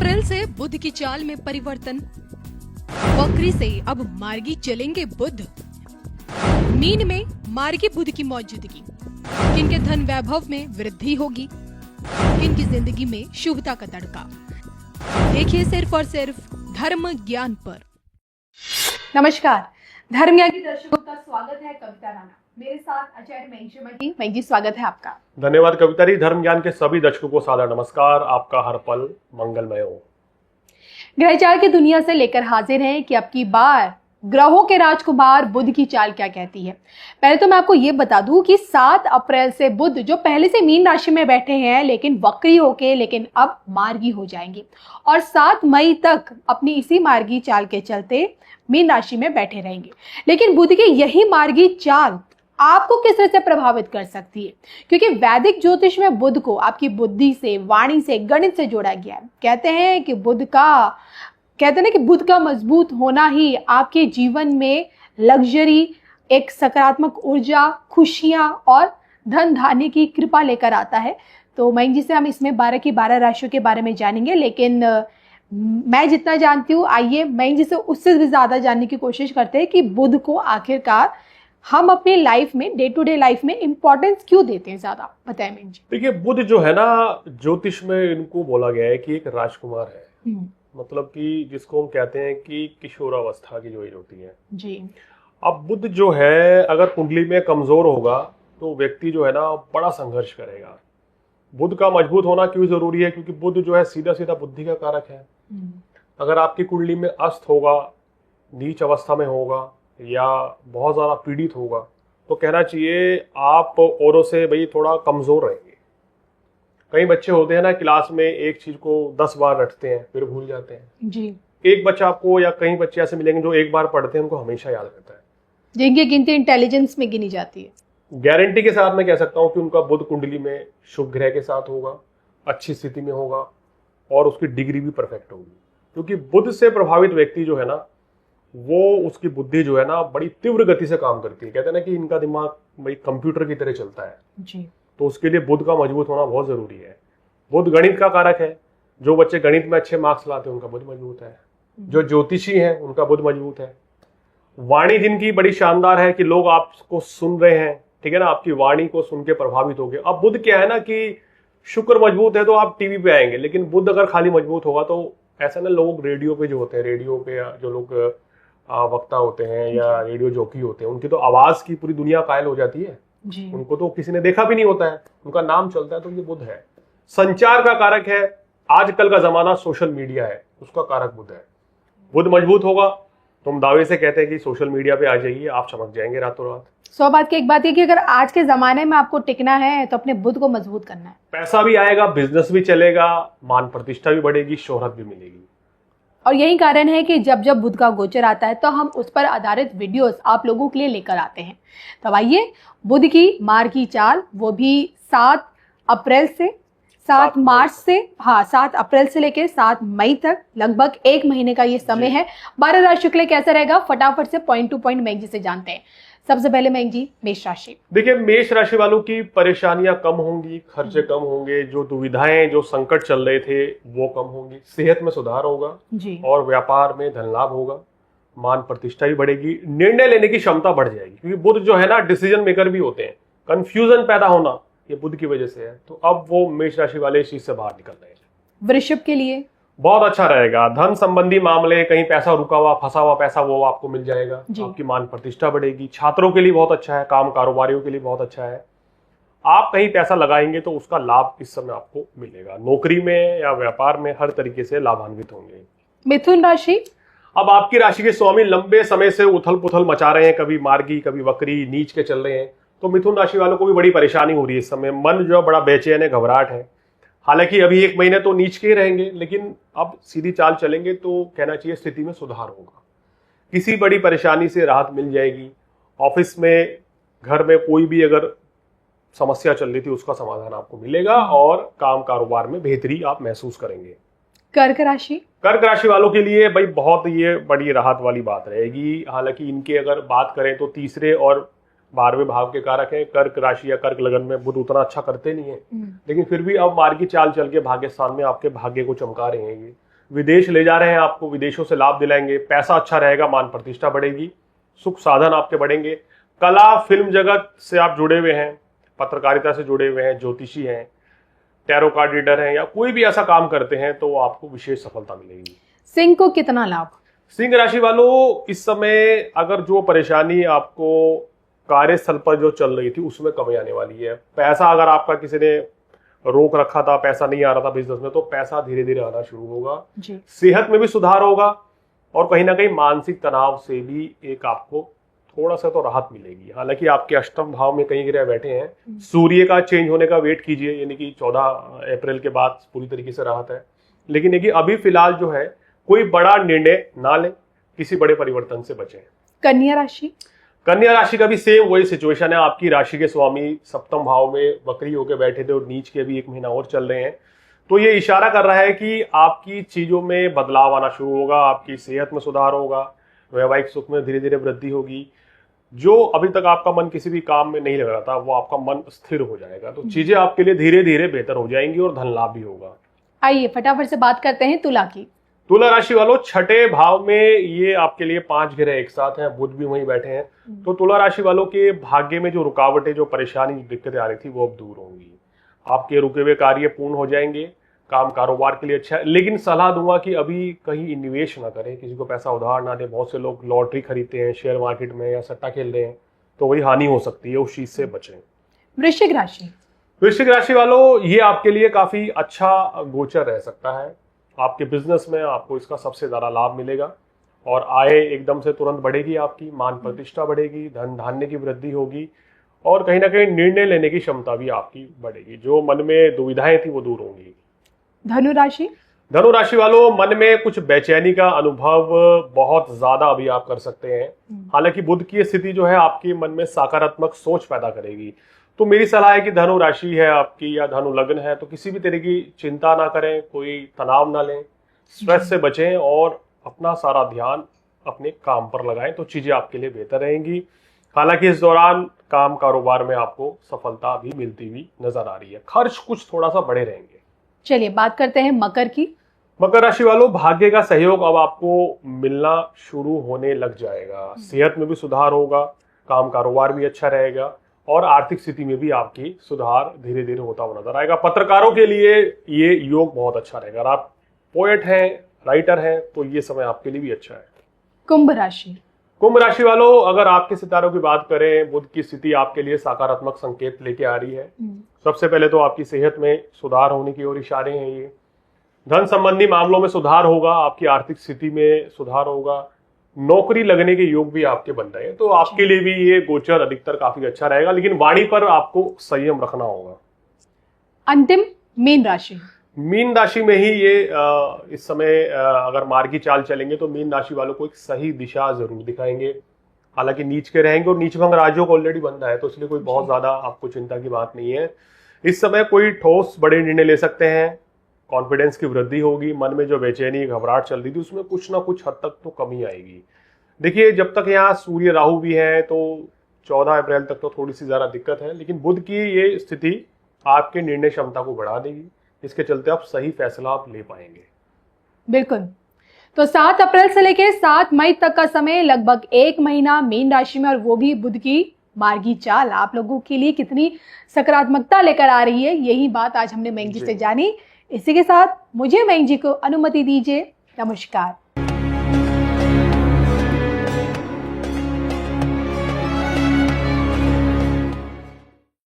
अप्रैल से बुध की चाल में परिवर्तन। वक्री से अब मार्गी चलेंगे बुध। मीन में मार्गी बुध की मौजूदगी, किनके धन वैभव में वृद्धि होगी, किनकी जिंदगी में शुभता का तड़का। देखिए सिर्फ और सिर्फ धर्म ज्ञान पर। नमस्कार, धर्म ज्ञान के दर्शकों का स्वागत है। कविता राणा मेरे साथ आचार्य महेश जी, स्वागत है आपका। धन्यवाद कविता जी। धर्म ज्ञान के सभी दर्शकों को सादर नमस्कार। आपका हर पल मंगलमय हो। ग्रहचार की दुनिया से लेकर हाजिर हैं कि अब की बार ग्रहों के राजकुमार बुध की चाल क्या कहती है। पहले तो मैं आपको ये बता दूं कि 7 अप्रैल से बुध जो पहले से मीन राशि में बैठे हैं लेकिन वक्री होके लेकिन अब मार्गी हो जाएंगे और 7 मई तक अपनी इसी मार्गी चाल के चलते मीन राशि में बैठे रहेंगे। लेकिन बुध की यही मार्गी चाल आपको किस तरह से प्रभावित कर सकती है, क्योंकि वैदिक ज्योतिष में बुध को आपकी बुद्धि से, वाणी से, गणित से जोड़ा गया है। कहते हैं कि बुध का मजबूत होना ही आपके जीवन में लग्जरी, एक सकारात्मक ऊर्जा, खुशियां और धन धान्य की कृपा लेकर आता है। तो मयंक जी से हम इसमें 12 की 12 राशियों के बारे में जानेंगे, लेकिन मैं जितना जानती हूँ, आइए मयंक जी से उससे भी ज्यादा जानने की कोशिश करते हैं कि बुध को आखिरकार हम अपनी लाइफ में, डे टू डे लाइफ में इंपॉर्टेंस क्यों देते हैं ज्यादा। बताएं मयंक जी। देखिए, बुध जो है ना, ज्योतिष में इनको बोला गया है कि एक राजकुमार है। मतलब कि जिसको हम कहते हैं कि किशोरावस्था की जो एज होती है जी। अब बुध जो है अगर कुंडली में कमजोर होगा तो व्यक्ति जो है ना बड़ा संघर्ष करेगा। बुध का मजबूत होना क्यों जरूरी है? क्योंकि बुध जो है सीधा सीधा बुद्धि का कारक है। अगर आपकी कुंडली में अस्त होगा, नीच अवस्था में होगा या बहुत ज्यादा पीड़ित होगा तो कहना चाहिए आप औरों से भाई थोड़ा कमजोर रहेंगे। कई बच्चे होते हैं ना, क्लास में एक चीज को 10 बार रटते हैं फिर भूल जाते हैं जी। एक बच्चा आपको या कई बच्चे ऐसे मिलेंगे जो एक बार पढ़ते हैं उनको हमेशा याद रहता है, जिनकी गिनती इंटेलिजेंस में गिनी जाती है। गारंटी के साथ मैं कह सकता हूं कि उनका बुध कुंडली में शुभ ग्रह के साथ होगा, अच्छी स्थिति में होगा और उसकी डिग्री भी परफेक्ट होगी। क्योंकि बुध से प्रभावित व्यक्ति जो है ना, वो उसकी बुद्धि जो है ना बड़ी तीव्र गति से काम करती है। कहते हैं ना कि इनका दिमाग भाई कंप्यूटर की तरह चलता है जी। तो उसके लिए बुध का मजबूत होना बहुत जरूरी है। बुध गणित का कारक है। जो बच्चे गणित में अच्छे मार्क्स लाते हैं उनका बुध मजबूत है। जो ज्योतिषी हैं उनका बुध मजबूत है। वाणी जिनकी बड़ी शानदार है कि लोग आपको सुन रहे हैं, ठीक है ना, आपकी वाणी को सुन के प्रभावित हो गए। अब बुध क्या है ना कि शुक्र मजबूत है तो आप टीवी पे आएंगे, लेकिन बुध अगर खाली मजबूत होगा तो ऐसा ना, लोग रेडियो पे जो होते हैं, रेडियो पे जो लोग वक्ता होते हैं या रेडियो जॉकी होते हैं, उनकी तो आवाज की पूरी दुनिया कायल हो जाती है जी। उनको तो किसी ने देखा भी नहीं होता है, उनका नाम चलता है। तो ये बुध है, संचार का कारक है। आजकल का जमाना सोशल मीडिया है, उसका कारक बुध है। बुध मजबूत होगा तो हम दावे से कहते हैं कि सोशल मीडिया पे आ जाइए, आप चमक जाएंगे रातों रात। 100 बात की एक बात है कि अगर आज के जमाने में आपको टिकना है तो अपने बुध को मजबूत करना है। पैसा भी आएगा, बिजनेस भी चलेगा, मान प्रतिष्ठा भी बढ़ेगी, शोहरत भी मिलेगी। और यही कारण है कि जब जब बुध का गोचर आता है तो हम उस पर आधारित वीडियोस आप लोगों के लिए लेकर आते हैं। तब आइए, बुध की मार्गी चाल, वो भी 7 अप्रैल से 7 मार्च से, 7 अप्रैल से लेकर 7 मई तक, लगभग 1 महीने का ये समय है। 12 राशियों के लिए कैसा रहेगा, फटाफट से पॉइंट टू पॉइंट मयंक जी से जानते हैं। सबसे पहले मयंक जी, मेष राशि। देखिए, मेष राशि वालों की परेशानियां कम होंगी, खर्चे कम होंगे, जो दुविधाएं, जो संकट चल रहे थे वो कम होंगी, सेहत में सुधार होगा जी। और व्यापार में धन लाभ होगा, मान प्रतिष्ठा भी बढ़ेगी, निर्णय लेने की क्षमता बढ़ जाएगी। क्योंकि बुध जो है ना डिसीजन मेकर भी होते हैं। कंफ्यूजन पैदा होना ये बुध की वजह से है, तो अब वो मेष राशि वाले इस चीज से बाहर निकल रहे हैं। वृषभ के लिए बहुत अच्छा रहेगा। धन संबंधी मामले, कहीं पैसा रुका हुआ, फंसा हुआ पैसा, वो आपको मिल जाएगा। आपकी मान प्रतिष्ठा बढ़ेगी। छात्रों के लिए बहुत अच्छा है, काम कारोबारियों के लिए बहुत अच्छा है। आप कहीं पैसा लगाएंगे तो उसका लाभ इस समय आपको मिलेगा। नौकरी में या व्यापार में हर तरीके से लाभान्वित होंगे। मिथुन राशि। अब आपकी राशि के स्वामी लंबे समय से उथल पुथल मचा रहे हैं, कभी मार्गी कभी वक्री, नीच के चल रहे हैं, तो मिथुन राशि वालों को भी बड़ी परेशानी हो रही है इस समय। मन जो है बड़ा बेचैन है, घबराहट है। हालांकि अभी 1 महीने तो नीच के ही रहेंगे, लेकिन अब सीधी चाल चलेंगे तो कहना चाहिए स्थिति में सुधार होगा। किसी बड़ी परेशानी से राहत मिल जाएगी। ऑफिस में, घर में कोई भी अगर समस्या चल रही थी उसका समाधान आपको मिलेगा और काम कारोबार में बेहतरी आप महसूस करेंगे। कर्क राशि। कर्क राशि वालों के लिए भाई बहुत ये बड़ी राहत वाली बात रहेगी। हालांकि इनके अगर बात करें तो तीसरे और 12वें भाव के कारक है। कर्क राशि या कर्क लगन में बुध उतना अच्छा करते नहीं है, लेकिन फिर भी अब मार्गी चाल चल के भाग्य स्थान में आपके भाग्य को चमका रहे हैं। विदेश ले जा रहे हैं, आपको विदेशों से लाभ दिलाएंगे, पैसा अच्छा रहेगा, मान प्रतिष्ठा बढ़ेगी, सुख साधन आपके बढ़ेंगे। कला फिल्म जगत से आप जुड़े हुए हैं, पत्रकारिता से जुड़े हुए हैं, ज्योतिषी हैं, टैरो कार्ड रीडर हैं, या कोई भी ऐसा काम करते हैं तो आपको विशेष सफलता मिलेगी। सिंह को कितना लाभ? सिंह राशि वालों, इस समय अगर जो परेशानी आपको कार्यस्थल पर जो चल रही थी उसमें कमी आने वाली है। पैसा अगर आपका किसी ने रोक रखा था, पैसा नहीं आ रहा था बिजनेस में, तो पैसा धीरे धीरे आना शुरू होगा जी। सेहत में भी सुधार होगा और कहीं ना कहीं मानसिक तनाव से भी एक आपको थोड़ा सा तो राहत मिलेगी। हालांकि आपके अष्टम भाव में कई ग्रह बैठे हैं, सूर्य का चेंज होने का वेट कीजिए, यानी कि 14 अप्रैल के बाद पूरी तरीके से राहत है। लेकिन देखिए अभी फिलहाल जो है कोई बड़ा निर्णय ना लें, किसी बड़े परिवर्तन से बचें। कन्या राशि? कन्या राशि का भी सेम वही सिचुएशन है। आपकी राशि के स्वामी सप्तम भाव में वक्री होकर बैठे थे और नीच के भी 1 महीना और चल रहे हैं, तो ये इशारा कर रहा है कि आपकी चीजों में बदलाव आना शुरू होगा, आपकी सेहत में सुधार होगा, वैवाहिक सुख में धीरे धीरे वृद्धि होगी। जो अभी तक आपका मन किसी भी काम में नहीं लग रहा था वो आपका मन स्थिर हो जाएगा, तो चीजें आपके लिए धीरे धीरे बेहतर हो जाएंगी और धन लाभ भी होगा। आइए फटाफट से बात करते हैं तुला की। तुला राशि वालों, छठे भाव में ये आपके लिए 5 ग्रह एक साथ हैं, बुध भी वहीं बैठे हैं, तो तुला राशि वालों के भाग्य में जो रुकावटें, जो परेशानी, दिक्कतें आ रही थी वो अब दूर होंगी। आपके रुके हुए कार्य पूर्ण हो जाएंगे, काम कारोबार के लिए अच्छा है। लेकिन सलाह दूंगा कि अभी कहीं निवेश ना करें, किसी को पैसा उधार ना दें। बहुत से लोग लॉटरी खरीदते हैं शेयर मार्केट में या सट्टा खेल रहे हैं, तो वही हानि हो सकती है, उस चीज से बचें। वृश्चिक राशि? वृश्चिक राशि वालों, ये आपके लिए काफी अच्छा गोचर रह सकता है। आपके बिजनेस में आपको इसका सबसे ज्यादा लाभ मिलेगा और आय एकदम से तुरंत बढ़ेगी, आपकी मान प्रतिष्ठा बढ़ेगी, धन धान्य की वृद्धि होगी और कहीं ना कहीं निर्णय लेने की क्षमता भी आपकी बढ़ेगी। जो मन में दुविधाएं थी वो दूर होंगी। धनु राशि? धनु राशि वालों, मन में कुछ बेचैनी का अनुभव बहुत ज्यादा अभी आप कर सकते हैं। हालांकि बुध की स्थिति जो है आपके मन में सकारात्मक सोच पैदा करेगी, तो मेरी सलाह है कि धनु राशि है आपकी या धनु लग्न है तो किसी भी तरह की चिंता ना करें, कोई तनाव ना लें, स्ट्रेस से बचें और अपना सारा ध्यान अपने काम पर लगाएं, तो चीजें आपके लिए बेहतर रहेंगी। हालांकि इस दौरान काम कारोबार में आपको सफलता भी मिलती हुई नजर आ रही है। खर्च कुछ थोड़ा सा बढ़े रहेंगे। चलिए बात करते हैं मकर की। मकर राशि वालों, भाग्य का सहयोग अब आपको मिलना शुरू होने लग जाएगा। सेहत में भी सुधार होगा, काम कारोबार भी अच्छा रहेगा और आर्थिक स्थिति में भी आपकी सुधार धीरे धीरे होता हुआ नजर आएगा। पत्रकारों के लिए ये योग बहुत अच्छा रहेगा। अगर आप पोएट हैं, राइटर हैं, तो ये समय आपके लिए भी अच्छा है। कुंभ राशि? कुंभ राशि वालों, अगर आपके सितारों की बात करें, बुध की स्थिति आपके लिए सकारात्मक संकेत लेके आ रही है। सबसे पहले तो आपकी सेहत में सुधार होने की ओर इशारे हैं। ये धन संबंधी मामलों में सुधार होगा, आपकी आर्थिक स्थिति में सुधार होगा, नौकरी लगने के योग भी आपके बन रहे हैं, तो आपके लिए भी ये गोचर अधिकतर काफी अच्छा रहेगा। लेकिन वाणी पर आपको संयम रखना होगा। अंतिम मीन राशि? मीन राशि में ही ये इस समय अगर मार्गी चाल चलेंगे तो मीन राशि वालों को एक सही दिशा जरूर दिखाएंगे। हालांकि नीच के रहेंगे और नीच भंग राजयोग ऑलरेडी बन रहा है, तो इसलिए कोई बहुत ज्यादा आपको चिंता की बात नहीं है। इस समय कोई ठोस बड़े निर्णय ले सकते हैं, कॉन्फिडेंस की वृद्धि होगी, मन में जो बेचैनी घबराहट चल रही थी उसमें कुछ ना कुछ हद तक तो कमी आएगी। देखिए जब तक यहाँ सूर्य राहु भी है तो 14 अप्रैल तक तो थोड़ी सी ज्यादा दिक्कत है, लेकिन बुध की ये स्थिति आपके निर्णय क्षमता को बढ़ा देगी। इसके चलते आप सही फैसला आप ले पाएंगे। बिल्कुल। तो 7 अप्रैल से लेकर 7 मई तक का समय, लगभग 1 महीना मीन राशि में, और वो भी बुध की मार्गी चाल आप लोगों के लिए कितनी सकारात्मकता लेकर आ रही है, यही बात आज हमने मयंक जी से जानी। इसी के साथ मुझे मयंक जी को अनुमति दीजिए। नमस्कार।